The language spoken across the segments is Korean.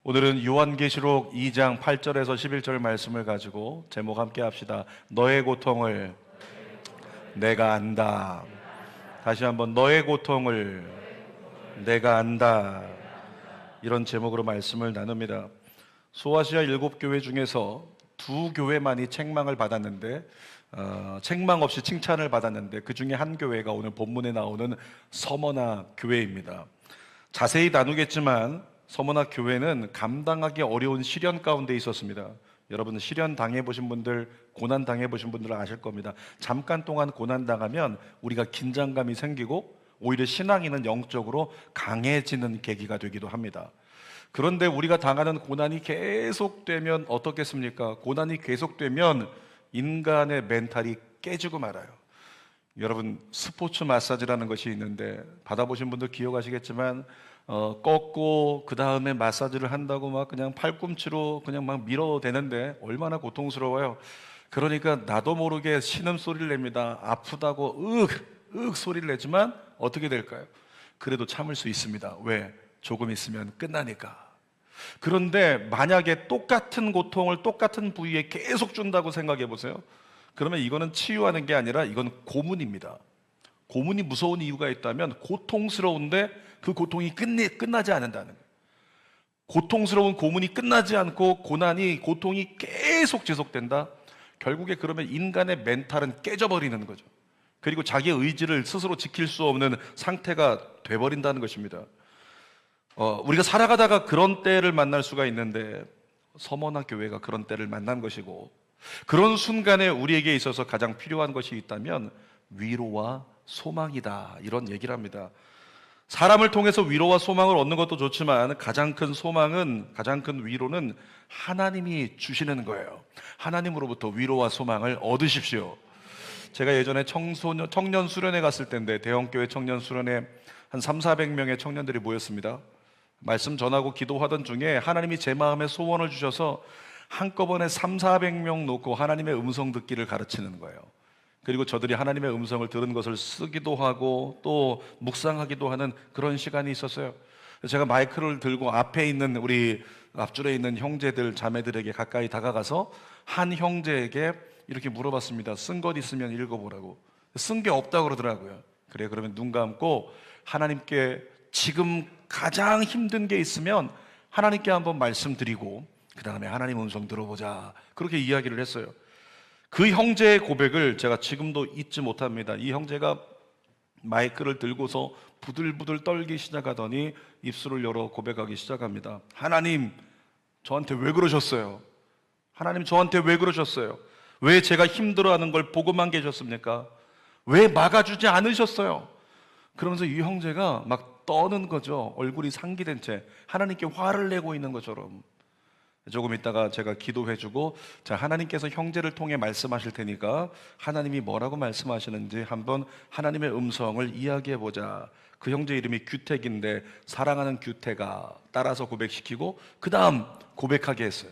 오늘은 요한계시록 2장 8절에서 11절 말씀을 가지고 제목 함께 합시다. 너의 고통을 내가 안다. 다시 한번 너의 고통을 내가 안다. 이런 제목으로 말씀을 나눕니다. 소아시아 7교회 중에서 2교회만이 책망을 받았는데 책망 없이 칭찬을 받았는데 그 중에 한 교회가 오늘 본문에 나오는 서머나 교회입니다. 자세히 나누겠지만 서머나 교회는 감당하기 어려운 시련 가운데 있었습니다. 여러분 시련 당해보신 분들, 고난 당해보신 분들은 아실 겁니다. 잠깐 동안 고난 당하면 우리가 긴장감이 생기고 오히려 신앙인은 영적으로 강해지는 계기가 되기도 합니다. 그런데 우리가 당하는 고난이 계속되면 어떻겠습니까? 고난이 계속되면 인간의 멘탈이 깨지고 말아요. 여러분 스포츠 마사지라는 것이 있는데 받아보신 분들 기억하시겠지만 꺾고 그 다음에 마사지를 한다고 막 그냥 팔꿈치로 그냥 막 밀어대는데 얼마나 고통스러워요. 그러니까 나도 모르게 신음소리를 냅니다. 아프다고 으윽 소리를 내지만 어떻게 될까요? 그래도 참을 수 있습니다. 왜? 조금 있으면 끝나니까. 그런데 만약에 똑같은 고통을 똑같은 부위에 계속 준다고 생각해 보세요. 그러면 이거는 치유하는 게 아니라 이건 고문입니다. 고문이 무서운 이유가 있다면 고통스러운데 그 고통이 끝나지 않는다는 거예요. 고통스러운 고문이 끝나지 않고 고통이 계속 지속된다. 결국에 그러면 인간의 멘탈은 깨져버리는 거죠. 그리고 자기의 의지를 스스로 지킬 수 없는 상태가 돼버린다는 것입니다. 우리가 살아가다가 그런 때를 만날 수가 있는데 서머나 교회가 그런 때를 만난 것이고, 그런 순간에 우리에게 있어서 가장 필요한 것이 있다면 위로와 소망이다, 이런 얘기를 합니다. 사람을 통해서 위로와 소망을 얻는 것도 좋지만 가장 큰 소망은, 가장 큰 위로는 하나님이 주시는 거예요. 하나님으로부터 위로와 소망을 얻으십시오. 제가 예전에 청년 수련회 갔을 때인데, 대형교회 청년 수련회 한 300~400명의 청년들이 모였습니다. 말씀 전하고 기도하던 중에 하나님이 제 마음에 소원을 주셔서 한꺼번에 300~400명 놓고 하나님의 음성 듣기를 가르치는 거예요. 그리고 저들이 하나님의 음성을 들은 것을 쓰기도 하고 또 묵상하기도 하는 그런 시간이 있었어요. 제가 마이크를 들고 앞에 있는 우리 앞줄에 있는 형제들 자매들에게 가까이 다가가서 한 형제에게 이렇게 물어봤습니다. 쓴 것 있으면 읽어보라고. 쓴 게 없다고 그러더라고요. 그래, 그러면 눈 감고 하나님께 지금 가장 힘든 게 있으면 하나님께 한번 말씀드리고 그 다음에 하나님 음성 들어보자, 그렇게 이야기를 했어요. 그 형제의 고백을 제가 지금도 잊지 못합니다. 이 형제가 마이크를 들고서 부들부들 떨기 시작하더니 입술을 열어 고백하기 시작합니다. 하나님, 저한테 왜 그러셨어요? 하나님, 저한테 왜 그러셨어요? 왜 제가 힘들어하는 걸 보고만 계셨습니까? 왜 막아주지 않으셨어요? 그러면서 이 형제가 막 떠는 거죠. 얼굴이 상기된 채 하나님께 화를 내고 있는 것처럼. 조금 있다가 제가 기도해주고, 자, 하나님께서 형제를 통해 말씀하실 테니까 하나님이 뭐라고 말씀하시는지 한번 하나님의 음성을 이야기해보자. 그 형제 이름이 규택인데 사랑하는 규택아, 따라서 고백시키고 그 다음 고백하게 했어요.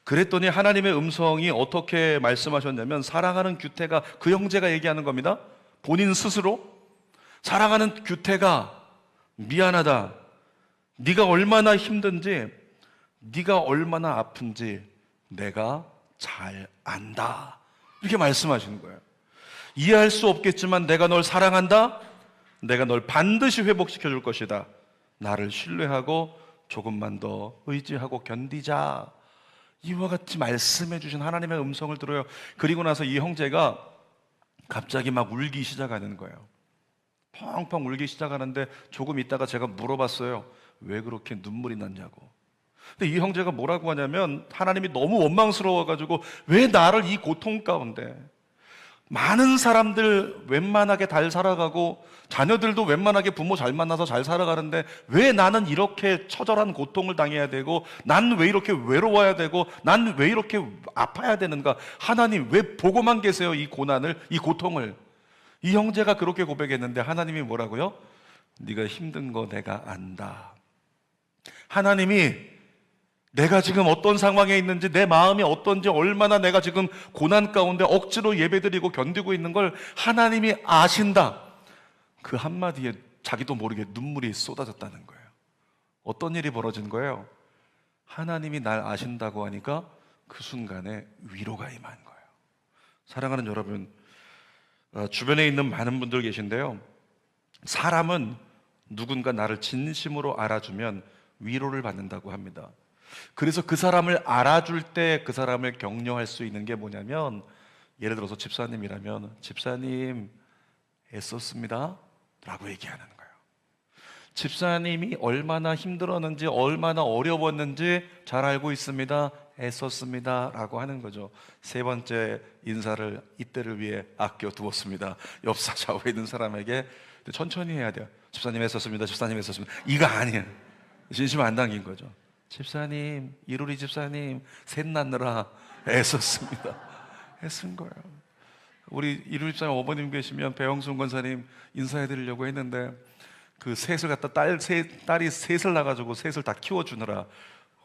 그랬더니 하나님의 음성이 어떻게 말씀하셨냐면, 사랑하는 규택아, 그 형제가 얘기하는 겁니다. 본인 스스로 사랑하는 규택아, 미안하다. 네가 얼마나 힘든지, 네가 얼마나 아픈지 내가 잘 안다, 이렇게 말씀하시는 거예요. 이해할 수 없겠지만 내가 널 사랑한다. 내가 널 반드시 회복시켜 줄 것이다. 나를 신뢰하고 조금만 더 의지하고 견디자. 이와 같이 말씀해 주신 하나님의 음성을 들어요. 그리고 나서 이 형제가 갑자기 막 울기 시작하는 거예요. 펑펑 울기 시작하는데 조금 있다가 제가 물어봤어요. 왜 그렇게 눈물이 났냐고. 근데 이 형제가 뭐라고 하냐면, 하나님이 너무 원망스러워가지고 왜 나를 이 고통 가운데, 많은 사람들 웬만하게 잘 살아가고 자녀들도 웬만하게 부모 잘 만나서 잘 살아가는데 왜 나는 이렇게 처절한 고통을 당해야 되고, 난 왜 이렇게 외로워야 되고, 난 왜 이렇게 아파야 되는가. 하나님, 왜 보고만 계세요, 이 고난을, 이 고통을. 이 형제가 그렇게 고백했는데 하나님이 뭐라고요? 네가 힘든 거 내가 안다. 하나님이 내가 지금 어떤 상황에 있는지, 내 마음이 어떤지, 얼마나 내가 지금 고난 가운데 억지로 예배드리고 견디고 있는 걸 하나님이 아신다. 그 한마디에 자기도 모르게 눈물이 쏟아졌다는 거예요. 어떤 일이 벌어진 거예요? 하나님이 날 아신다고 하니까 그 순간에 위로가 임한 거예요. 사랑하는 여러분, 주변에 있는 많은 분들 계신데요, 사람은 누군가 나를 진심으로 알아주면 위로를 받는다고 합니다. 그래서 그 사람을 알아줄 때 그 사람을 격려할 수 있는 게 뭐냐면, 예를 들어서 집사님이라면 집사님 애썼습니다 라고 얘기하는 거예요. 집사님이 얼마나 힘들었는지 얼마나 어려웠는지 잘 알고 있습니다, 애썼습니다 라고 하는 거죠. 세 번째 인사를 이때를 위해 아껴두었습니다. 옆 좌우에 있는 사람에게 천천히 해야 돼요. 집사님 애썼습니다, 집사님 애썼습니다, 이거 아니에요. 진심 안 담긴 거죠. 집사님, 이루리 집사님 셋 낳느라 애썼습니다, 애쓴 거예요. 우리 이루리 집사님 어머님 계시면 배영순 권사님 인사해드리려고 했는데 그 셋을 갖다 딸이 셋을 낳아가지고 셋을 다 키워주느라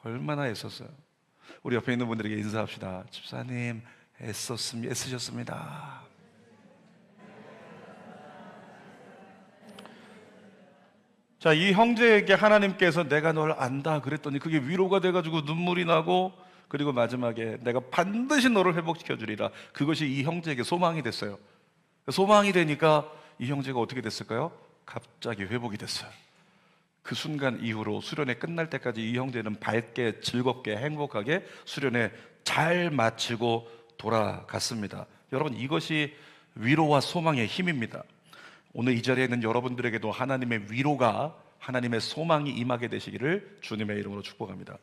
얼마나 애썼어요. 우리 옆에 있는 분들에게 인사합시다. 집사님 애쓰셨습니다. 자, 이 형제에게 하나님께서 내가 널 안다 그랬더니 그게 위로가 돼가지고 눈물이 나고, 그리고 마지막에 내가 반드시 너를 회복시켜 주리라, 그것이 이 형제에게 소망이 됐어요. 소망이 되니까 이 형제가 어떻게 됐을까요? 갑자기 회복이 됐어요. 그 순간 이후로 수련회 끝날 때까지 이 형제는 밝게 즐겁게 행복하게 수련회 잘 마치고 돌아갔습니다. 여러분, 이것이 위로와 소망의 힘입니다. 오늘 이 자리에 있는 여러분들에게도 하나님의 위로가, 하나님의 소망이 임하게 되시기를 주님의 이름으로 축복합니다.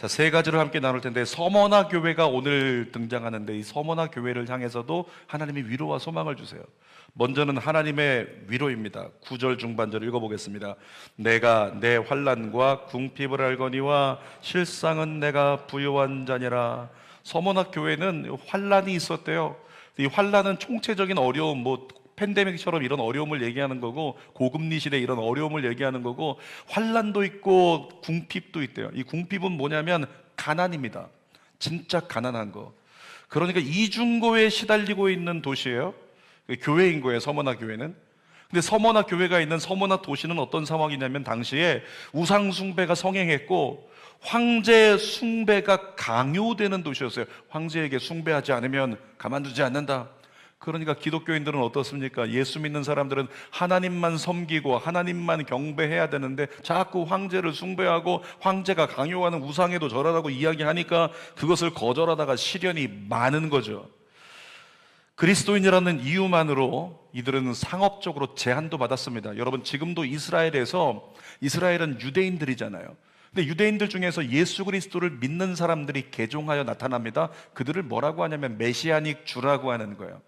자, 세 가지를 함께 나눌 텐데, 서머나 교회가 오늘 등장하는데, 이 서머나 교회를 향해서도 하나님이 위로와 소망을 주세요. 먼저는 하나님의 위로입니다. 9절 중반절 읽어보겠습니다. 내가 내 환난과 궁핍을 알거니와 실상은 내가 부요한 자니라. 서머나 교회는 환난이 있었대요. 이 환난은 총체적인 어려움, 팬데믹처럼 이런 어려움을 얘기하는 거고, 고금리 시대 이런 어려움을 얘기하는 거고, 환난도 있고 궁핍도 있대요. 이 궁핍은 뭐냐면 가난입니다. 진짜 가난한 거. 그러니까 이중고에 시달리고 있는 도시예요. 교회인 거예요, 서머나 교회는. 근데 서머나 교회가 있는 서머나 도시는 어떤 상황이냐면, 당시에 우상 숭배가 성행했고 황제 숭배가 강요되는 도시였어요. 황제에게 숭배하지 않으면 가만두지 않는다. 그러니까 기독교인들은 어떻습니까? 예수 믿는 사람들은 하나님만 섬기고 하나님만 경배해야 되는데 자꾸 황제를 숭배하고 황제가 강요하는 우상에도 절하라고 이야기하니까 그것을 거절하다가 시련이 많은 거죠. 그리스도인이라는 이유만으로 이들은 상업적으로 제한도 받았습니다. 여러분, 지금도 이스라엘은 유대인들이잖아요. 근데 유대인들 중에서 예수 그리스도를 믿는 사람들이 개종하여 나타납니다. 그들을 뭐라고 하냐면 메시아닉 주라고 하는 거예요.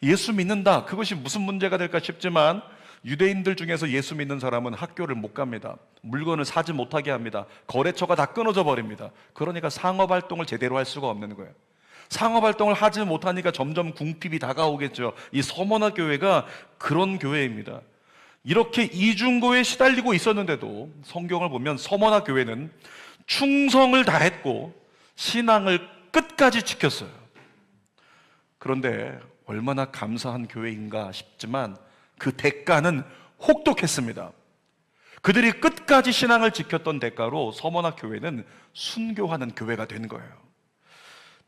예수 믿는다, 그것이 무슨 문제가 될까 싶지만, 유대인들 중에서 예수 믿는 사람은 학교를 못 갑니다. 물건을 사지 못하게 합니다. 거래처가 다 끊어져 버립니다. 그러니까 상업활동을 제대로 할 수가 없는 거예요. 상업활동을 하지 못하니까 점점 궁핍이 다가오겠죠. 이 서머나 교회가 그런 교회입니다. 이렇게 이중고에 시달리고 있었는데도 성경을 보면 서머나 교회는 충성을 다했고 신앙을 끝까지 지켰어요. 그런데 얼마나 감사한 교회인가 싶지만 그 대가는 혹독했습니다. 그들이 끝까지 신앙을 지켰던 대가로 서머나 교회는 순교하는 교회가 된 거예요.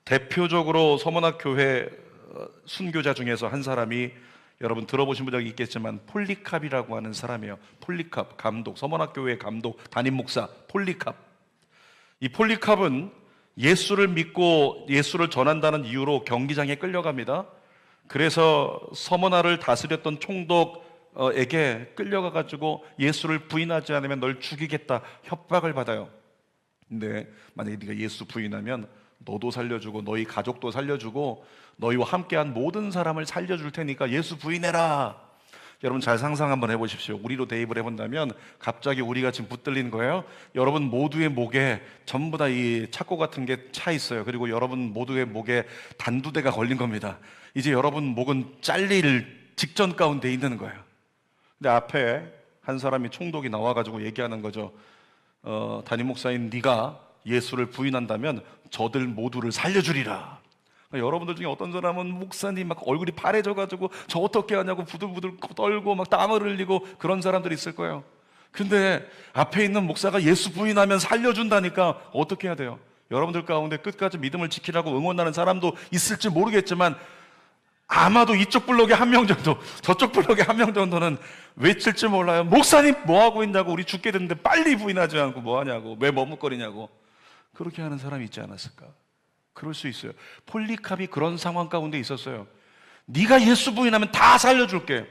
대표적으로 서머나 교회 순교자 중에서 한 사람이, 여러분 들어보신 적이 있겠지만 폴리캅이라고 하는 사람이에요. 폴리캅 감독, 서머나 교회 감독, 담임 목사 폴리캅. 이 폴리캅은 예수를 믿고 예수를 전한다는 이유로 경기장에 끌려갑니다. 그래서 서머나를 다스렸던 총독에게 끌려가가지고 예수를 부인하지 않으면 널 죽이겠다 협박을 받아요. 근데 만약에 네가 예수 부인하면 너도 살려주고 너희 가족도 살려주고 너희와 함께한 모든 사람을 살려줄 테니까 예수 부인해라. 여러분 잘 상상 한번 해보십시오. 우리로 대입을 해본다면 갑자기 우리가 지금 붙들린 거예요. 여러분 모두의 목에 전부 다 이 착고 같은 게 차 있어요. 그리고 여러분 모두의 목에 단두대가 걸린 겁니다. 이제 여러분 목은 잘릴 직전 가운데 있는 거예요. 근데 앞에 한 사람이 총독이 나와가지고 얘기하는 거죠. 담임 목사인 네가 예수를 부인한다면 저들 모두를 살려주리라. 여러분들 중에 어떤 사람은 목사님 막 얼굴이 파래져가지고 저 어떻게 하냐고 부들부들 떨고 막 땀을 흘리고 그런 사람들이 있을 거예요. 근데 앞에 있는 목사가 예수 부인하면 살려준다니까 어떻게 해야 돼요? 여러분들 가운데 끝까지 믿음을 지키라고 응원하는 사람도 있을지 모르겠지만 아마도 이쪽 블록에 한 명 정도, 저쪽 블록에 한 명 정도는 외칠지 몰라요. 목사님 뭐 하고 있냐고, 우리 죽게 됐는데 빨리 부인하지 않고 뭐 하냐고, 왜 머뭇거리냐고. 그렇게 하는 사람이 있지 않았을까? 그럴 수 있어요. 폴리캅이 그런 상황 가운데 있었어요. 네가 예수 부인하면 다 살려줄게.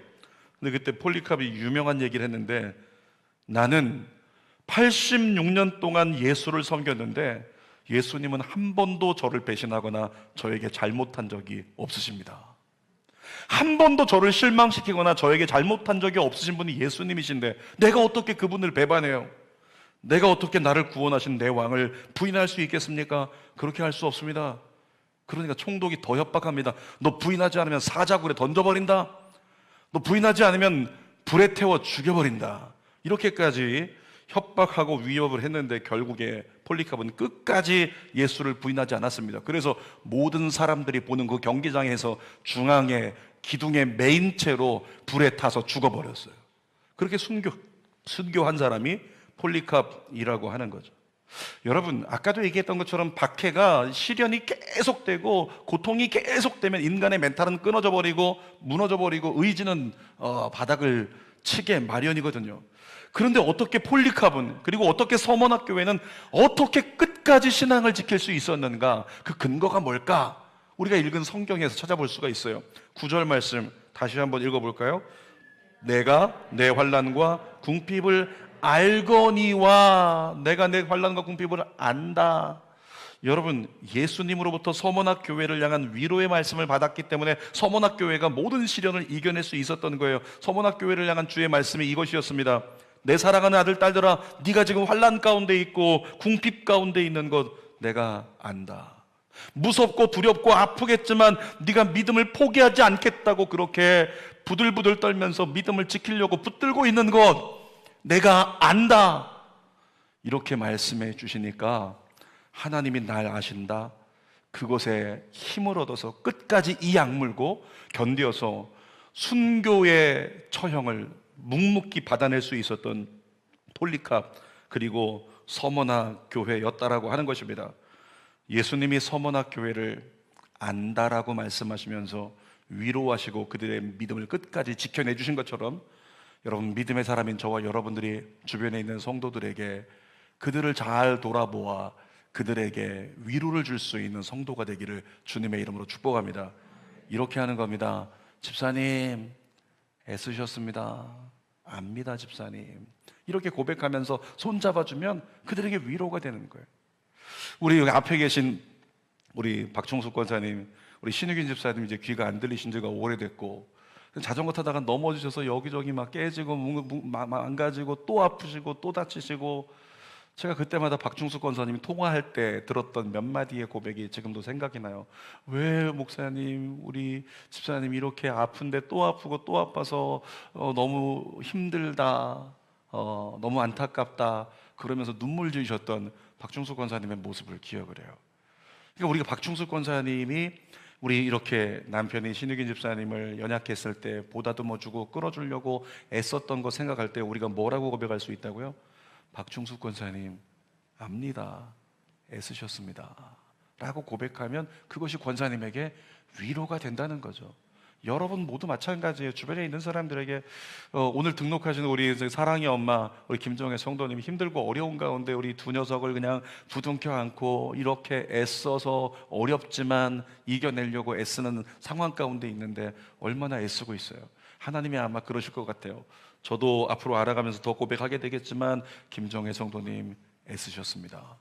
근데 그때 폴리캅이 유명한 얘기를 했는데, 나는 86년 동안 예수를 섬겼는데 예수님은 한 번도 저를 배신하거나 저에게 잘못한 적이 없으십니다. 한 번도 저를 실망시키거나 저에게 잘못한 적이 없으신 분이 예수님이신데 내가 어떻게 그분을 배반해요? 내가 어떻게 나를 구원하신 내 왕을 부인할 수 있겠습니까? 그렇게 할 수 없습니다. 그러니까 총독이 더 협박합니다. 너 부인하지 않으면 사자굴에 던져버린다. 너 부인하지 않으면 불에 태워 죽여버린다. 이렇게까지 협박하고 위협을 했는데 결국에 폴리캅은 끝까지 예수를 부인하지 않았습니다. 그래서 모든 사람들이 보는 그 경기장에서 중앙에 기둥의 메인 채로 불에 타서 죽어버렸어요. 그렇게 순교한 사람이 폴리캅이라고 하는 거죠. 여러분, 아까도 얘기했던 것처럼 박해가, 시련이 계속되고 고통이 계속되면 인간의 멘탈은 끊어져 버리고 무너져 버리고 의지는 바닥을 치게 마련이거든요. 그런데 어떻게 폴리캅은, 그리고 어떻게 서머나교회는 어떻게 끝까지 신앙을 지킬 수 있었는가? 그 근거가 뭘까? 우리가 읽은 성경에서 찾아볼 수가 있어요. 9절 말씀 다시 한번 읽어볼까요? 내가 내 환난과 궁핍을 알거니와, 내가 내 환난과 궁핍을 안다. 여러분, 예수님으로부터 서머나 교회를 향한 위로의 말씀을 받았기 때문에 서머나 교회가 모든 시련을 이겨낼 수 있었던 거예요. 서머나 교회를 향한 주의 말씀이 이것이었습니다. 내 사랑하는 아들, 딸들아, 네가 지금 환난 가운데 있고 궁핍 가운데 있는 것 내가 안다. 무섭고 두렵고 아프겠지만 네가 믿음을 포기하지 않겠다고 그렇게 부들부들 떨면서 믿음을 지키려고 붙들고 있는 것 내가 안다. 이렇게 말씀해 주시니까 하나님이 날 아신다. 그것에 힘을 얻어서 끝까지 이 악물고 견뎌서 순교의 처형을 묵묵히 받아낼 수 있었던 폴리캅, 그리고 서머나 교회였다라고 하는 것입니다. 예수님이 서머나 교회를 안다라고 말씀하시면서 위로하시고 그들의 믿음을 끝까지 지켜내 주신 것처럼 여러분, 믿음의 사람인 저와 여러분들이 주변에 있는 성도들에게 그들을 잘 돌아보아 그들에게 위로를 줄 수 있는 성도가 되기를 주님의 이름으로 축복합니다. 이렇게 하는 겁니다. 집사님 애쓰셨습니다. 압니다, 집사님. 이렇게 고백하면서 손잡아주면 그들에게 위로가 되는 거예요. 우리 여기 앞에 계신 우리 박충숙 권사님, 우리 신유균 집사님, 이제 귀가 안 들리신 지가 오래됐고 자전거 타다가 넘어지셔서 여기저기 막 깨지고 망가지고 또 아프시고 또 다치시고, 제가 그때마다 박충숙 권사님이 통화할 때 들었던 몇 마디의 고백이 지금도 생각이 나요. 왜 목사님, 우리 집사님 이렇게 아픈데 또 아프고 또 아파서 너무 힘들다, 너무 안타깝다 그러면서 눈물 지으셨던 박충숙 권사님의 모습을 기억을 해요. 그러니까 우리가 박충숙 권사님이 우리 이렇게 남편이 신유긴 집사님을 연약했을 때 보다듬어 주고 끌어주려고 애썼던 거 생각할 때 우리가 뭐라고 고백할 수 있다고요? 박충숙 권사님 압니다, 애쓰셨습니다 라고 고백하면 그것이 권사님에게 위로가 된다는 거죠. 여러분 모두 마찬가지예요. 주변에 있는 사람들에게 오늘 등록하신 우리 사랑의 엄마, 우리 김정혜 성도님 힘들고 어려운 가운데 우리 두 녀석을 그냥 부둥켜 안고 이렇게 애써서 어렵지만 이겨내려고 애쓰는 상황 가운데 있는데 얼마나 애쓰고 있어요. 하나님이 아마 그러실 것 같아요. 저도 앞으로 알아가면서 더 고백하게 되겠지만 김정혜 성도님 애쓰셨습니다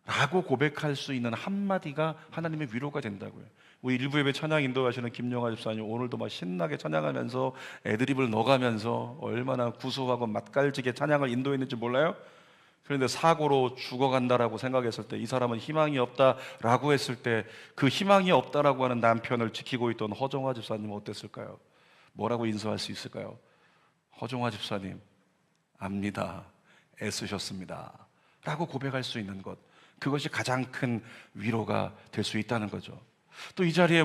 라고 고백할 수 있는 한마디가 하나님의 위로가 된다고요. 우리 일부 예배 찬양 인도하시는 김영아 집사님 오늘도 막 신나게 찬양하면서 애드립을 넣어가면서 얼마나 구수하고 맛깔지게 찬양을 인도했는지 몰라요? 그런데 사고로 죽어간다라고 생각했을 때, 이 사람은 희망이 없다라고 했을 때 그 희망이 없다라고 하는 남편을 지키고 있던 허정화 집사님은 어땠을까요? 뭐라고 인사할 수 있을까요? 허정화 집사님 압니다, 애쓰셨습니다 라고 고백할 수 있는 것, 그것이 가장 큰 위로가 될 수 있다는 거죠. 또 이 자리에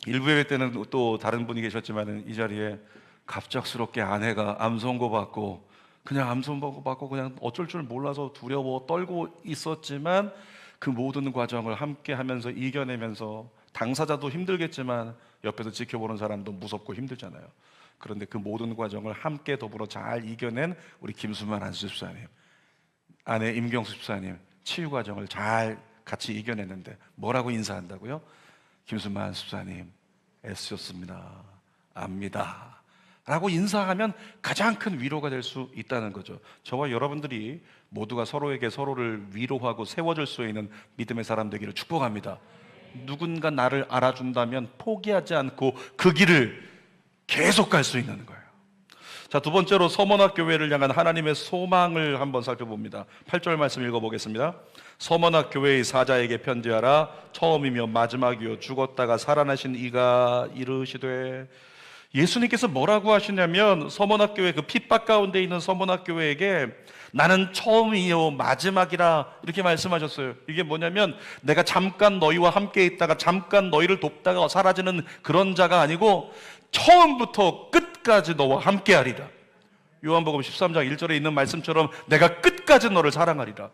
일부 예배 때는 또 다른 분이 계셨지만 이 자리에 갑작스럽게 아내가 암 선고 받고 그냥 암송 받고 그냥 어쩔 줄 몰라서 두려워 떨고 있었지만 그 모든 과정을 함께 하면서 이겨내면서 당사자도 힘들겠지만 옆에서 지켜보는 사람도 무섭고 힘들잖아요. 그런데 그 모든 과정을 함께 더불어 잘 이겨낸 우리 김수만 안수집사님, 아내 임경수 집사님 치유 과정을 잘 같이 이겨냈는데 뭐라고 인사한다고요? 김수만 집사님 애쓰셨습니다. 압니다. 라고 인사하면 가장 큰 위로가 될 수 있다는 거죠. 저와 여러분들이 모두가 서로에게 서로를 위로하고 세워줄 수 있는 믿음의 사람 되기를 축복합니다. 누군가 나를 알아준다면 포기하지 않고 그 길을 계속 갈 수 있는 거예요. 자, 두 번째로 서머나 교회를 향한 하나님의 소망을 한번 살펴봅니다. 8절 말씀 읽어보겠습니다. 서머나 교회의 사자에게 편지하라. 처음이며 마지막이요 죽었다가 살아나신 이가 이르시되. 예수님께서 뭐라고 하시냐면 서머나 교회, 그 핍박 가운데 있는 서머나 교회에게 나는 처음이요 마지막이라 이렇게 말씀하셨어요. 이게 뭐냐면 내가 잠깐 너희와 함께 있다가 잠깐 너희를 돕다가 사라지는 그런 자가 아니고 처음부터 끝까지 너와 함께 하리라. 요한복음 13장 1절에 있는 말씀처럼 내가 끝까지 너를 사랑하리라.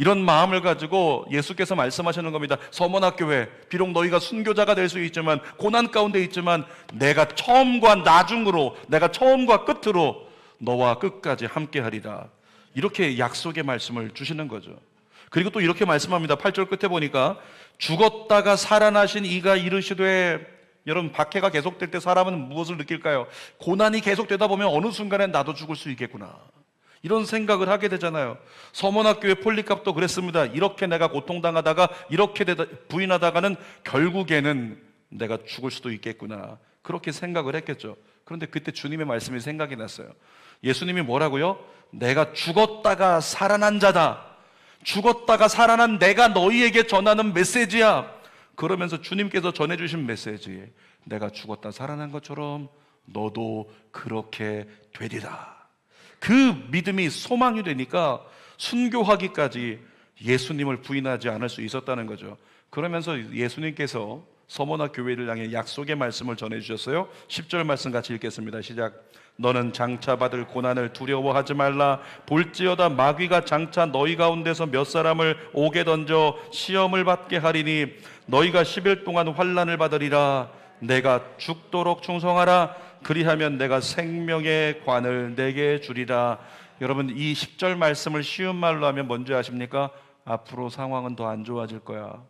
이런 마음을 가지고 예수께서 말씀하시는 겁니다. 서머나 교회, 비록 너희가 순교자가 될 수 있지만 고난 가운데 있지만 내가 처음과 나중으로, 내가 처음과 끝으로 너와 끝까지 함께 하리라. 이렇게 약속의 말씀을 주시는 거죠. 그리고 또 이렇게 말씀합니다. 8절 끝에 보니까 죽었다가 살아나신 이가 이르시되. 여러분, 박해가 계속될 때 사람은 무엇을 느낄까요? 고난이 계속되다 보면 어느 순간엔 나도 죽을 수 있겠구나, 이런 생각을 하게 되잖아요. 서머나교회 폴리캅도 그랬습니다. 이렇게 내가 고통당하다가 이렇게 부인하다가는 결국에는 내가 죽을 수도 있겠구나, 그렇게 생각을 했겠죠. 그런데 그때 주님의 말씀이 생각이 났어요. 예수님이 뭐라고요? 내가 죽었다가 살아난 자다. 죽었다가 살아난 내가 너희에게 전하는 메시지야. 그러면서 주님께서 전해주신 메시지, 내가 죽었다 살아난 것처럼 너도 그렇게 되리라. 그 믿음이 소망이 되니까 순교하기까지 예수님을 부인하지 않을 수 있었다는 거죠. 그러면서 예수님께서 서머나 교회를 향해 약속의 말씀을 전해주셨어요. 10절 말씀 같이 읽겠습니다. 시작. 너는 장차 받을 고난을 두려워하지 말라. 볼지어다 마귀가 장차 너희 가운데서 몇 사람을 옥에 던져 시험을 받게 하리니 너희가 10일 동안 환난을 받으리라. 내가 죽도록 충성하라. 그리하면 내가 생명의 관을 내게 주리라. 여러분, 이 10절 말씀을 쉬운 말로 하면 뭔지 아십니까? 앞으로 상황은 더 안 좋아질 거야.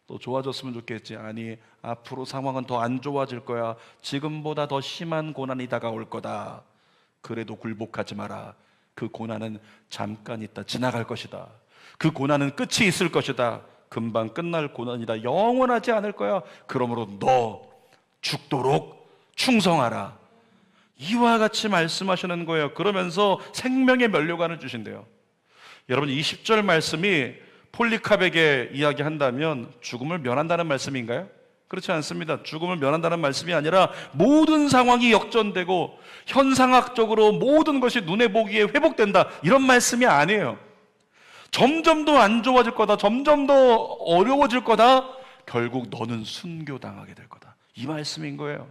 또 좋아졌으면 좋겠지. 아니, 앞으로 상황은 더 안 좋아질 거야. 지금보다 더 심한 고난이 다가올 거다. 그래도 굴복하지 마라. 그 고난은 잠깐 있다 지나갈 것이다. 그 고난은 끝이 있을 것이다. 금방 끝날 고난이다. 영원하지 않을 거야. 그러므로 너 죽도록 충성하라. 이와 같이 말씀하시는 거예요. 그러면서 생명의 면류관을 주신대요. 여러분, 이 10절 말씀이 폴리캅에게 이야기한다면 죽음을 면한다는 말씀인가요? 그렇지 않습니다. 죽음을 면한다는 말씀이 아니라 모든 상황이 역전되고 현상학적으로 모든 것이 눈에 보기에 회복된다, 이런 말씀이 아니에요. 점점 더 안 좋아질 거다, 점점 더 어려워질 거다, 결국 너는 순교당하게 될 거다, 이 말씀인 거예요.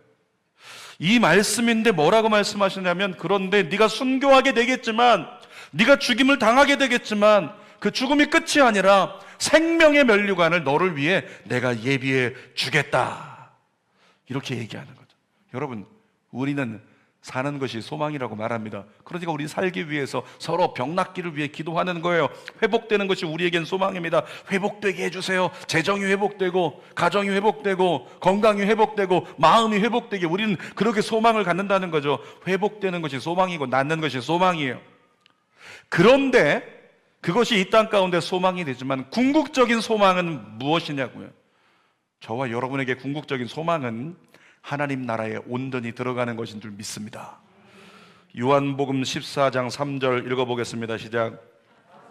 이 말씀인데 뭐라고 말씀하시냐면, 그런데 네가 순교하게 되겠지만, 네가 죽임을 당하게 되겠지만 그 죽음이 끝이 아니라 생명의 면류관을 너를 위해 내가 예비해 주겠다, 이렇게 얘기하는 거죠. 여러분, 우리는 사는 것이 소망이라고 말합니다. 그러니까 우리 살기 위해서 서로 병 낫기를 위해 기도하는 거예요. 회복되는 것이 우리에겐 소망입니다. 회복되게 해주세요. 재정이 회복되고, 가정이 회복되고, 건강이 회복되고, 마음이 회복되게, 우리는 그렇게 소망을 갖는다는 거죠. 회복되는 것이 소망이고 낫는 것이 소망이에요. 그런데 그것이 이 땅 가운데 소망이 되지만 궁극적인 소망은 무엇이냐고요? 저와 여러분에게 궁극적인 소망은 하나님 나라에 온전히 들어가는 것인 줄 믿습니다. 요한복음 14장 3절 읽어보겠습니다. 시작.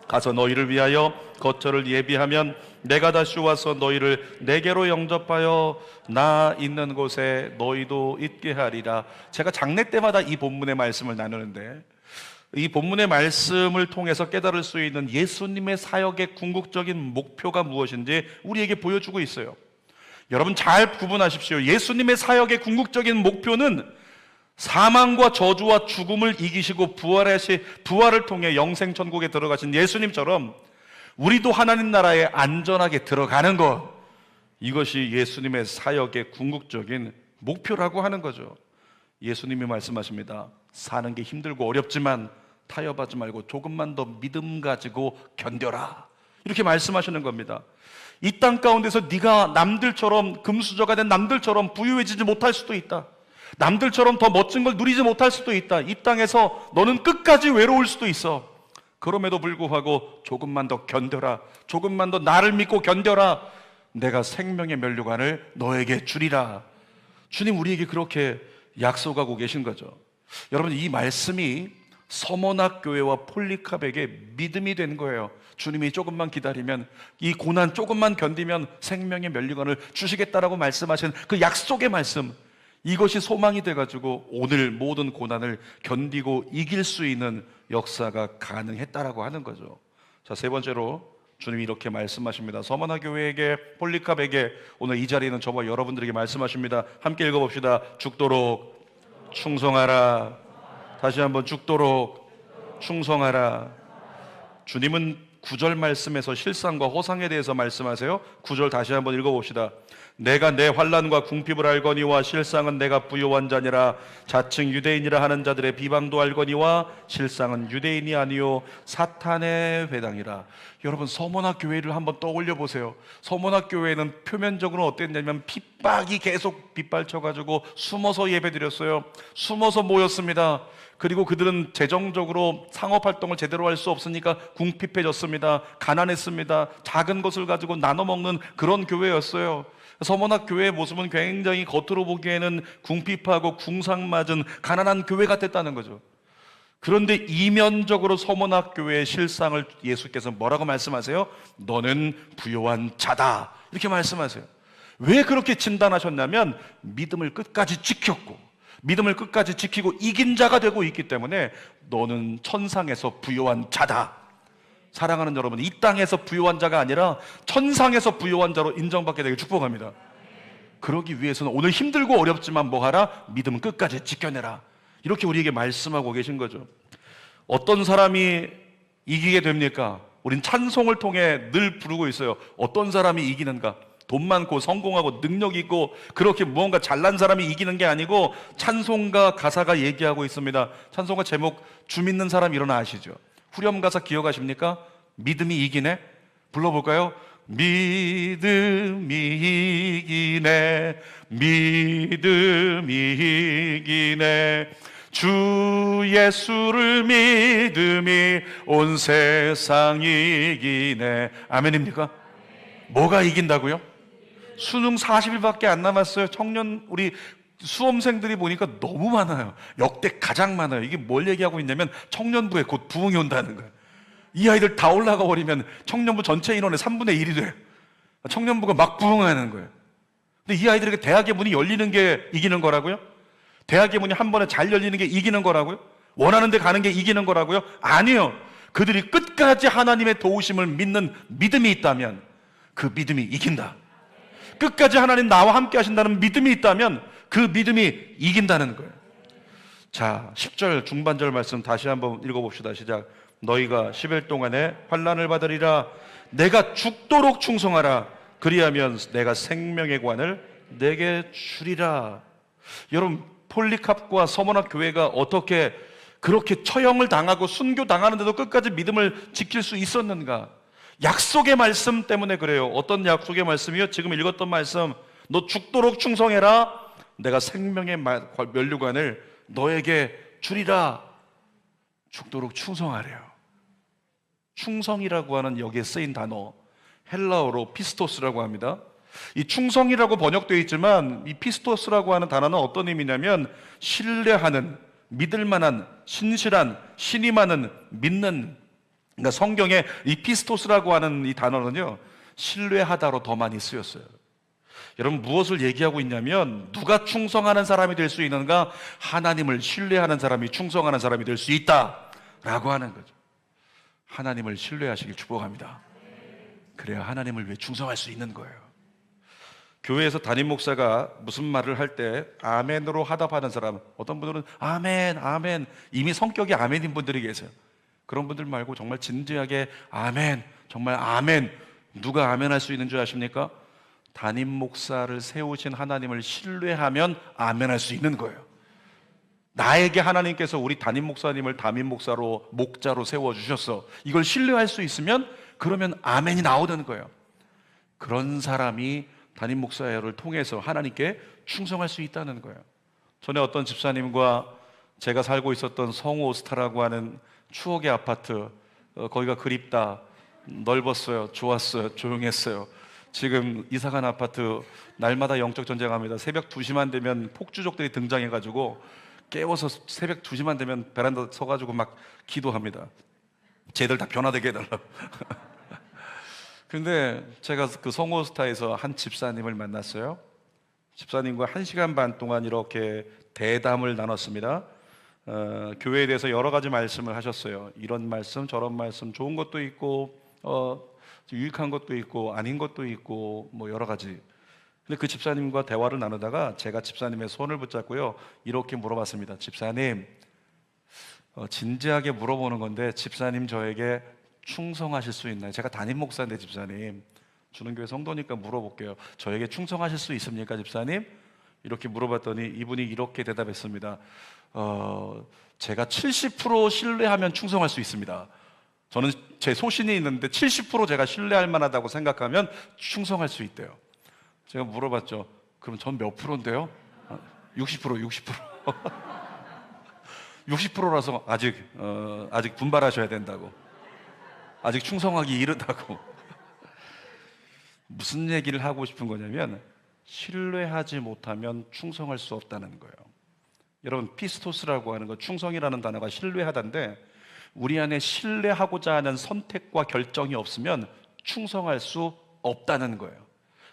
가서 너희를 위하여 거처를 예비하면 내가 다시 와서 너희를 내게로 영접하여 나 있는 곳에 너희도 있게 하리라. 제가 장례 때마다 이 본문의 말씀을 나누는데, 이 본문의 말씀을 통해서 깨달을 수 있는 예수님의 사역의 궁극적인 목표가 무엇인지 우리에게 보여주고 있어요. 여러분, 잘 구분하십시오. 예수님의 사역의 궁극적인 목표는 사망과 저주와 죽음을 이기시고 부활을 통해 영생 천국에 들어가신 예수님처럼 우리도 하나님 나라에 안전하게 들어가는 것, 이것이 예수님의 사역의 궁극적인 목표라고 하는 거죠. 예수님이 말씀하십니다. 사는 게 힘들고 어렵지만 타협하지 말고 조금만 더 믿음 가지고 견뎌라, 이렇게 말씀하시는 겁니다. 이 땅 가운데서 네가 남들처럼, 금수저가 된 남들처럼 부유해지지 못할 수도 있다. 남들처럼 더 멋진 걸 누리지 못할 수도 있다. 이 땅에서 너는 끝까지 외로울 수도 있어. 그럼에도 불구하고 조금만 더 견뎌라. 조금만 더 나를 믿고 견뎌라. 내가 생명의 면류관을 너에게 주리라. 주님 우리에게 그렇게 약속하고 계신 거죠. 여러분, 이 말씀이 서머나 교회와 폴리캅에게 믿음이 된 거예요. 주님이 조금만 기다리면, 이 고난 조금만 견디면 생명의 면류관을 주시겠다라고 말씀하신 그 약속의 말씀, 이것이 소망이 돼가지고 오늘 모든 고난을 견디고 이길 수 있는 역사가 가능했다라고 하는 거죠. 자, 세 번째로 주님이 이렇게 말씀하십니다. 서머나 교회에게, 폴리캅에게, 오늘 이 자리에는 저와 여러분들에게 말씀하십니다. 함께 읽어봅시다. 죽도록 충성하라. 다시 한번, 죽도록 충성하라. 주님은 9절 말씀에서 실상과 허상에 대해서 말씀하세요. 9절 다시 한번 읽어봅시다. 내가 내 환난과 궁핍을 알거니와 실상은 내가 부요한 자니라. 자칭 유대인이라 하는 자들의 비방도 알거니와 실상은 유대인이 아니요 사탄의 회당이라. 여러분, 서머나 교회를 한번 떠올려 보세요. 서머나 교회는 표면적으로 어땠냐면 핍박이 계속 빗발쳐가지고 숨어서 예배드렸어요. 숨어서 모였습니다. 그리고 그들은 재정적으로 상업활동을 제대로 할 수 없으니까 궁핍해졌습니다. 가난했습니다. 작은 것을 가지고 나눠 먹는 그런 교회였어요. 서머나 교회의 모습은 굉장히 겉으로 보기에는 궁핍하고 궁상맞은 가난한 교회 같았다는 거죠. 그런데 이면적으로 서머나 교회의 실상을 예수께서 뭐라고 말씀하세요? 너는 부요한 자다, 이렇게 말씀하세요. 왜 그렇게 진단하셨냐면 믿음을 끝까지 지켰고, 믿음을 끝까지 지키고 이긴 자가 되고 있기 때문에 너는 천상에서 부요한 자다. 사랑하는 여러분, 이 땅에서 부요한 자가 아니라 천상에서 부요한 자로 인정받게 되길 축복합니다. 그러기 위해서는 오늘 힘들고 어렵지만 뭐하라? 믿음은 끝까지 지켜내라. 이렇게 우리에게 말씀하고 계신 거죠. 어떤 사람이 이기게 됩니까? 우린 찬송을 통해 늘 부르고 있어요. 어떤 사람이 이기는가? 돈 많고 성공하고 능력 있고 그렇게 무언가 잘난 사람이 이기는 게 아니고, 찬송가 가사가 얘기하고 있습니다. 찬송가 제목 주 믿는 사람 일어나 아시죠? 후렴 가사 기억하십니까? 믿음이 이기네. 불러볼까요? 믿음이 이기네, 믿음이 이기네, 주 예수를 믿음이 온 세상 이기네. 아멘입니까? 뭐가 이긴다고요? 수능 40일밖에 안 남았어요. 청년 우리 수험생들이 보니까 너무 많아요. 역대 가장 많아요. 이게 뭘 얘기하고 있냐면 청년부에 곧 부흥이 온다는 거예요. 이 아이들 다 올라가 버리면 청년부 전체 인원의 3분의 1이 돼요. 청년부가 막 부흥하는 거예요. 근데 이 아이들에게 대학의 문이 열리는 게 이기는 거라고요? 대학의 문이 한 번에 잘 열리는 게 이기는 거라고요? 원하는 데 가는 게 이기는 거라고요? 아니요. 그들이 끝까지 하나님의 도우심을 믿는 믿음이 있다면 그 믿음이 이긴다. 끝까지 하나님 나와 함께 하신다는 믿음이 있다면 그 믿음이 이긴다는 거예요. 자, 10절 중반절 말씀 다시 한번 읽어봅시다. 시작. 너희가 10일 동안에 환난을 받으리라. 내가 죽도록 충성하라. 그리하면 내가 생명의 관을 내게 주리라. 여러분, 폴리캅과 서머나 교회가 어떻게 그렇게 처형을 당하고 순교당하는데도 끝까지 믿음을 지킬 수 있었는가? 약속의 말씀 때문에 그래요. 어떤 약속의 말씀이요? 지금 읽었던 말씀. 너 죽도록 충성해라. 내가 생명의 면류관을 너에게 주리라. 죽도록 충성하래요. 충성이라고 하는 여기에 쓰인 단어, 헬라어로 피스토스라고 합니다. 이 충성이라고 번역되어 있지만 이 피스토스라고 하는 단어는 어떤 의미냐면 신뢰하는, 믿을만한, 신실한, 신임하는, 믿는. 그러니까 성경에 이 피스토스라고 하는 이 단어는요, 신뢰하다로 더 많이 쓰였어요. 여러분, 무엇을 얘기하고 있냐면 누가 충성하는 사람이 될 수 있는가? 하나님을 신뢰하는 사람이 충성하는 사람이 될 수 있다라고 하는 거죠. 하나님을 신뢰하시길 축복합니다. 그래야 하나님을 위해 충성할 수 있는 거예요. 교회에서 담임 목사가 무슨 말을 할 때 아멘으로 화답하는 사람, 어떤 분들은 아멘, 아멘, 이미 성격이 아멘인 분들이 계세요. 그런 분들 말고 정말 진지하게 아멘, 정말 아멘. 누가 아멘 할 수 있는 줄 아십니까? 담임 목사를 세우신 하나님을 신뢰하면 아멘 할 수 있는 거예요. 나에게 하나님께서 우리 담임 목사님을 담임 목사로, 목자로 세워주셨어. 이걸 신뢰할 수 있으면 그러면 아멘이 나오는 거예요. 그런 사람이 담임 목사를 통해서 하나님께 충성할 수 있다는 거예요. 전에 어떤 집사님과 제가 살고 있었던 성호스타라고 하는 추억의 아파트, 거기가 그립다, 넓었어요, 좋았어요, 조용했어요. 지금 이사간 아파트 날마다 영적 전쟁합니다. 새벽 2시만 되면 폭주족들이 등장해가지고 깨워서 새벽 2시만 되면 베란다 서가지고 막 기도합니다. 쟤들 다 변화되게 해달라고. 그런데 제가 그 성호스타에서 한 집사님을 만났어요. 집사님과 1시간 반 동안 이렇게 대담을 나눴습니다. 교회에 대해서 여러 가지 말씀을 하셨어요. 이런 말씀, 저런 말씀, 좋은 것도 있고 유익한 것도 있고 아닌 것도 있고 뭐 여러 가지. 근데 그 집사님과 대화를 나누다가 제가 집사님의 손을 붙잡고요, 이렇게 물어봤습니다. 집사님, 진지하게 물어보는 건데 집사님 저에게 충성하실 수 있나요? 제가 담임 목사인데 집사님, 주는 교회 성도니까 물어볼게요. 저에게 충성하실 수 있습니까, 집사님? 이렇게 물어봤더니 이분이 이렇게 대답했습니다. 제가 70% 신뢰하면 충성할 수 있습니다. 저는 제 소신이 있는데 70% 제가 신뢰할 만하다고 생각하면 충성할 수 있대요. 제가 물어봤죠. 그럼 전 몇 프로인데요? 60%. 60%라서 아직 분발하셔야 된다고. 아직 충성하기 이르다고. 무슨 얘기를 하고 싶은 거냐면 신뢰하지 못하면 충성할 수 없다는 거예요. 여러분, 피스토스라고 하는 거, 충성이라는 단어가 신뢰하다인데 우리 안에 신뢰하고자 하는 선택과 결정이 없으면 충성할 수 없다는 거예요.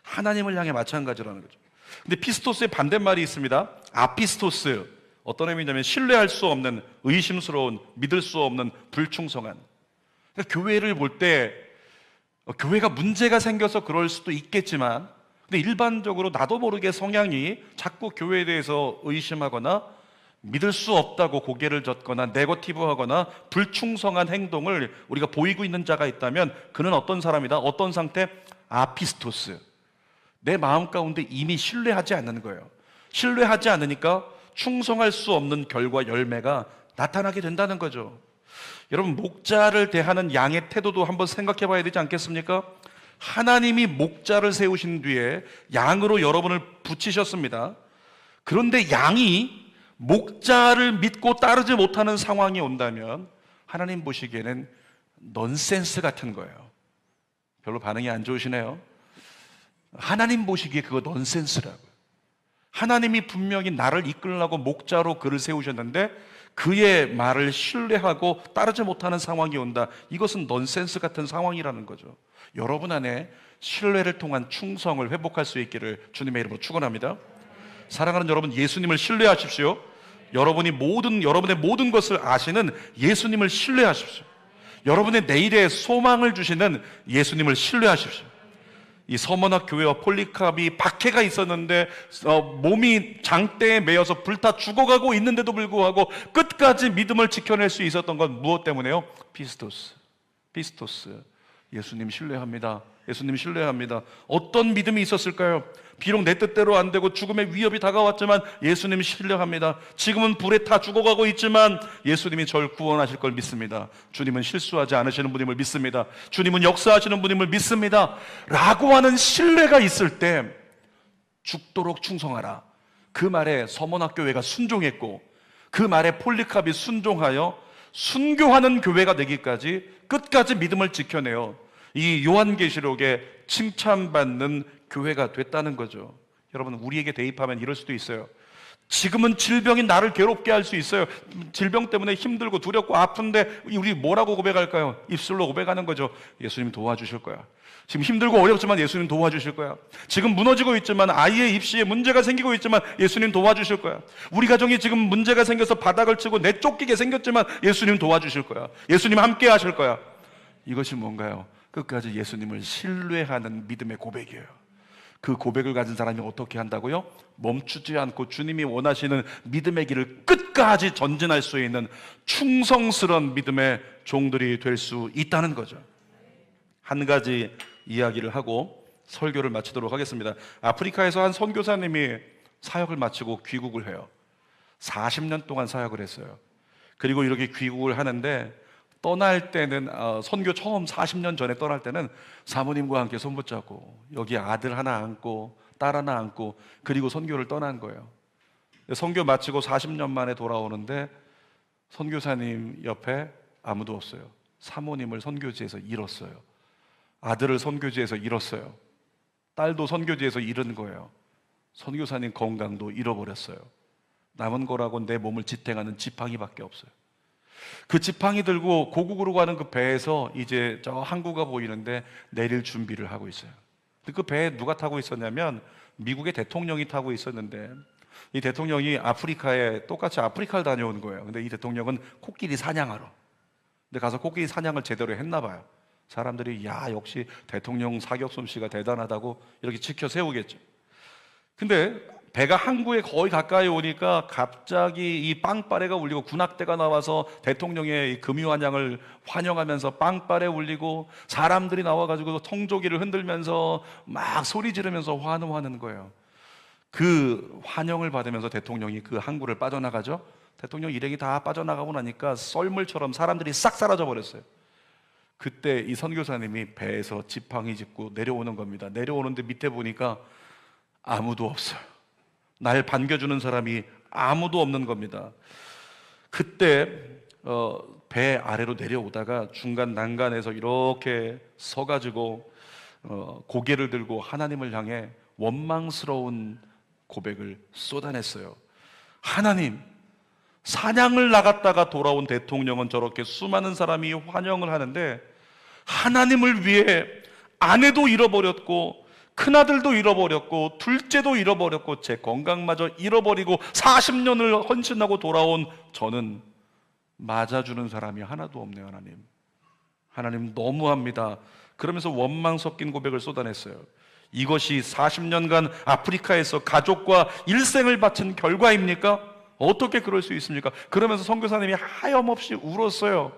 하나님을 향해 마찬가지라는 거죠. 근데 피스토스의 반대말이 있습니다. 아피스토스. 어떤 의미냐면 신뢰할 수 없는, 의심스러운, 믿을 수 없는, 불충성한. 그러니까 교회를 볼 때 교회가 문제가 생겨서 그럴 수도 있겠지만, 근데 일반적으로 나도 모르게 성향이 자꾸 교회에 대해서 의심하거나 믿을 수 없다고 고개를 젓거나 네거티브하거나 불충성한 행동을 우리가 보이고 있는 자가 있다면 그는 어떤 사람이다? 어떤 상태? 아피스토스. 내 마음 가운데 이미 신뢰하지 않는 거예요. 신뢰하지 않으니까 충성할 수 없는 결과, 열매가 나타나게 된다는 거죠. 여러분, 목자를 대하는 양의 태도도 한번 생각해 봐야 되지 않겠습니까? 하나님이 목자를 세우신 뒤에 양으로 여러분을 붙이셨습니다. 그런데 양이 목자를 믿고 따르지 못하는 상황이 온다면 하나님 보시기에는 넌센스 같은 거예요. 별로 반응이 안 좋으시네요. 하나님 보시기에 그거 넌센스라고요. 하나님이 분명히 나를 이끌려고 목자로 그를 세우셨는데 그의 말을 신뢰하고 따르지 못하는 상황이 온다. 이것은 넌센스 같은 상황이라는 거죠. 여러분 안에 신뢰를 통한 충성을 회복할 수 있기를 주님의 이름으로 축원합니다. 사랑하는 여러분, 예수님을 신뢰하십시오. 여러분의 모든 것을 아시는 예수님을 신뢰하십시오. 여러분의 내일의 소망을 주시는 예수님을 신뢰하십시오. 이 서머나 교회와 폴리캅이 박해가 있었는데 몸이 장대에 매여서 불타 죽어가고 있는데도 불구하고 끝까지 믿음을 지켜낼 수 있었던 건 무엇 때문에요? 피스토스. 예수님 신뢰합니다. 예수님 신뢰합니다. 어떤 믿음이 있었을까요? 비록 내 뜻대로 안 되고 죽음의 위협이 다가왔지만 예수님 신뢰합니다. 지금은 불에 타 죽어가고 있지만 예수님이 저를 구원하실 걸 믿습니다. 주님은 실수하지 않으시는 분임을 믿습니다. 주님은 역사하시는 분임을 믿습니다. 라고 하는 신뢰가 있을 때 죽도록 충성하라. 그 말에 서머나교회가 순종했고 그 말에 폴리캅이 순종하여 순교하는 교회가 되기까지 끝까지 믿음을 지켜내어 이 요한계시록에 칭찬받는 교회가 됐다는 거죠. 여러분, 우리에게 대입하면 이럴 수도 있어요. 지금은 질병이 나를 괴롭게 할 수 있어요. 질병 때문에 힘들고 두렵고 아픈데 우리 뭐라고 고백할까요? 입술로 고백하는 거죠. 예수님 도와주실 거야. 지금 힘들고 어렵지만 예수님 도와주실 거야. 지금 무너지고 있지만 아이의 입시에 문제가 생기고 있지만 예수님 도와주실 거야. 우리 가정이 지금 문제가 생겨서 바닥을 치고 내쫓기게 생겼지만 예수님 도와주실 거야. 예수님 함께 하실 거야. 이것이 뭔가요? 끝까지 예수님을 신뢰하는 믿음의 고백이에요. 그 고백을 가진 사람이 어떻게 한다고요? 멈추지 않고 주님이 원하시는 믿음의 길을 끝까지 전진할 수 있는 충성스러운 믿음의 종들이 될 수 있다는 거죠. 한 가지 이야기를 하고 설교를 마치도록 하겠습니다. 아프리카에서 한 선교사님이 사역을 마치고 귀국을 해요. 40년 동안 사역을 했어요. 그리고 이렇게 귀국을 하는데 떠날 때는 선교 처음 40년 전에 떠날 때는 사모님과 함께 손붙잡고 여기 아들 하나 안고 딸 하나 안고 그리고 선교를 떠난 거예요. 선교 마치고 40년 만에 돌아오는데 선교사님 옆에 아무도 없어요. 사모님을 선교지에서 잃었어요. 아들을 선교지에서 잃었어요. 딸도 선교지에서 잃은 거예요. 선교사님 건강도 잃어버렸어요. 남은 거라고 내 몸을 지탱하는 지팡이밖에 없어요. 그 지팡이 들고 고국으로 가는 그 배에서 이제 저 항구가 보이는데 내릴 준비를 하고 있어요. 그 배에 누가 타고 있었냐면 미국의 대통령이 타고 있었는데 이 대통령이 아프리카에 똑같이 아프리카를 다녀온 거예요. 근데 이 대통령은 코끼리 사냥하러. 근데 가서 코끼리 사냥을 제대로 했나 봐요. 사람들이 야 역시 대통령 사격 솜씨가 대단하다고 이렇게 지켜 세우겠죠. 근데 배가 항구에 거의 가까이 오니까 갑자기 이 빵빠레가 울리고 군악대가 나와서 대통령의 금유환영을 환영하면서 빵빠레 울리고 사람들이 나와가지고 통조기를 흔들면서 막 소리 지르면서 환호하는 거예요. 그 환영을 받으면서 대통령이 그 항구를 빠져나가죠. 대통령 일행이 다 빠져나가고 나니까 썰물처럼 사람들이 싹 사라져 버렸어요. 그때 이 선교사님이 배에서 지팡이 짚고 내려오는 겁니다. 내려오는데 밑에 보니까 아무도 없어요. 날 반겨주는 사람이 아무도 없는 겁니다. 그때 배 아래로 내려오다가 중간 난간에서 이렇게 서가지고 고개를 들고 하나님을 향해 원망스러운 고백을 쏟아냈어요. 하나님, 사냥을 나갔다가 돌아온 대통령은 저렇게 수많은 사람이 환영을 하는데 하나님을 위해 아내도 잃어버렸고 큰아들도 잃어버렸고 둘째도 잃어버렸고 제 건강마저 잃어버리고 40년을 헌신하고 돌아온 저는 맞아주는 사람이 하나도 없네요. 하나님 너무합니다. 그러면서 원망 섞인 고백을 쏟아냈어요. 이것이 40년간 아프리카에서 가족과 일생을 바친 결과입니까? 어떻게 그럴 수 있습니까? 그러면서 선교사님이 하염없이 울었어요.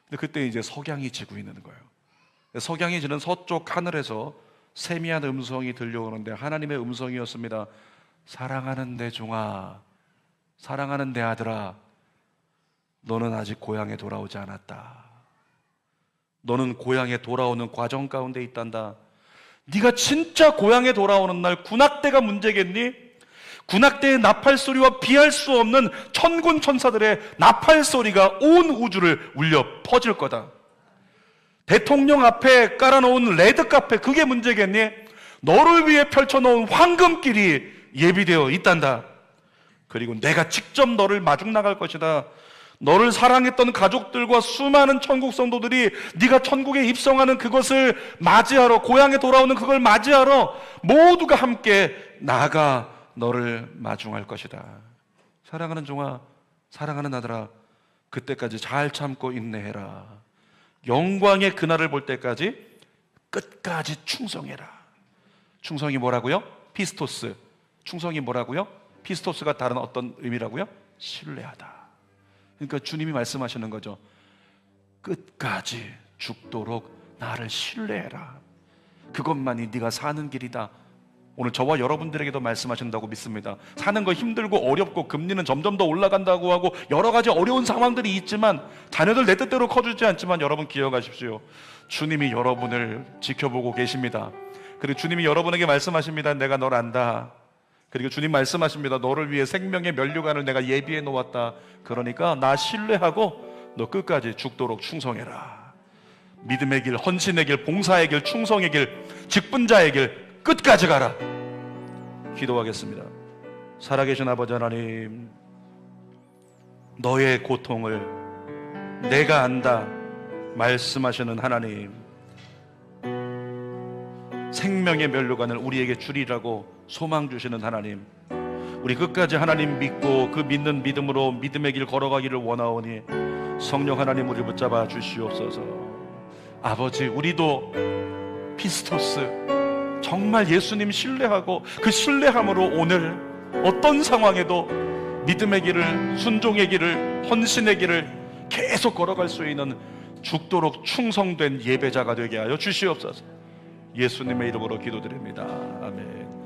근데 그때 이제 석양이 지고 있는 거예요. 석양이 지는 서쪽 하늘에서 세미한 음성이 들려오는데 하나님의 음성이었습니다. 사랑하는 내 종아, 사랑하는 내 아들아, 너는 아직 고향에 돌아오지 않았다. 너는 고향에 돌아오는 과정 가운데 있단다. 네가 진짜 고향에 돌아오는 날 군악대가 문제겠니? 군악대의 나팔 소리와 비할 수 없는 천군 천사들의 나팔 소리가 온 우주를 울려 퍼질 거다. 대통령 앞에 깔아놓은 레드카펫 그게 문제겠니? 너를 위해 펼쳐놓은 황금길이 예비되어 있단다. 그리고 내가 직접 너를 마중 나갈 것이다. 너를 사랑했던 가족들과 수많은 천국 성도들이 네가 천국에 입성하는 그것을 맞이하러, 고향에 돌아오는 그걸 맞이하러 모두가 함께 나가 너를 마중할 것이다. 사랑하는 종아, 사랑하는 아들아, 그때까지 잘 참고 인내해라. 영광의 그날을 볼 때까지 끝까지 충성해라. 충성이 뭐라고요? 피스토스. 충성이 뭐라고요? 피스토스가 다른 어떤 의미라고요? 신뢰하다. 그러니까 주님이 말씀하시는 거죠. 끝까지 죽도록 나를 신뢰해라. 그것만이 네가 사는 길이다. 오늘 저와 여러분들에게도 말씀하신다고 믿습니다. 사는 거 힘들고 어렵고 금리는 점점 더 올라간다고 하고 여러 가지 어려운 상황들이 있지만 자녀들 내 뜻대로 커주지 않지만 여러분 기억하십시오. 주님이 여러분을 지켜보고 계십니다. 그리고 주님이 여러분에게 말씀하십니다. 내가 널 안다. 그리고 주님 말씀하십니다. 너를 위해 생명의 면류관을 내가 예비해 놓았다. 그러니까 나 신뢰하고 너 끝까지 죽도록 충성해라. 믿음의 길, 헌신의 길, 봉사의 길, 충성의 길, 직분자의 길 끝까지 가라. 기도하겠습니다. 살아계신 아버지 하나님, 너의 고통을 내가 안다 말씀하시는 하나님, 생명의 면류관을 우리에게 주리라고 소망 주시는 하나님, 우리 끝까지 하나님 믿고 그 믿는 믿음으로 믿음의 길 걸어가기를 원하오니 성령 하나님 우리 붙잡아 주시옵소서. 아버지, 우리도 피스토스 정말 예수님 신뢰하고 그 신뢰함으로 오늘 어떤 상황에도 믿음의 길을, 순종의 길을, 헌신의 길을 계속 걸어갈 수 있는 죽도록 충성된 예배자가 되게 하여 주시옵소서. 예수님의 이름으로 기도드립니다. 아멘.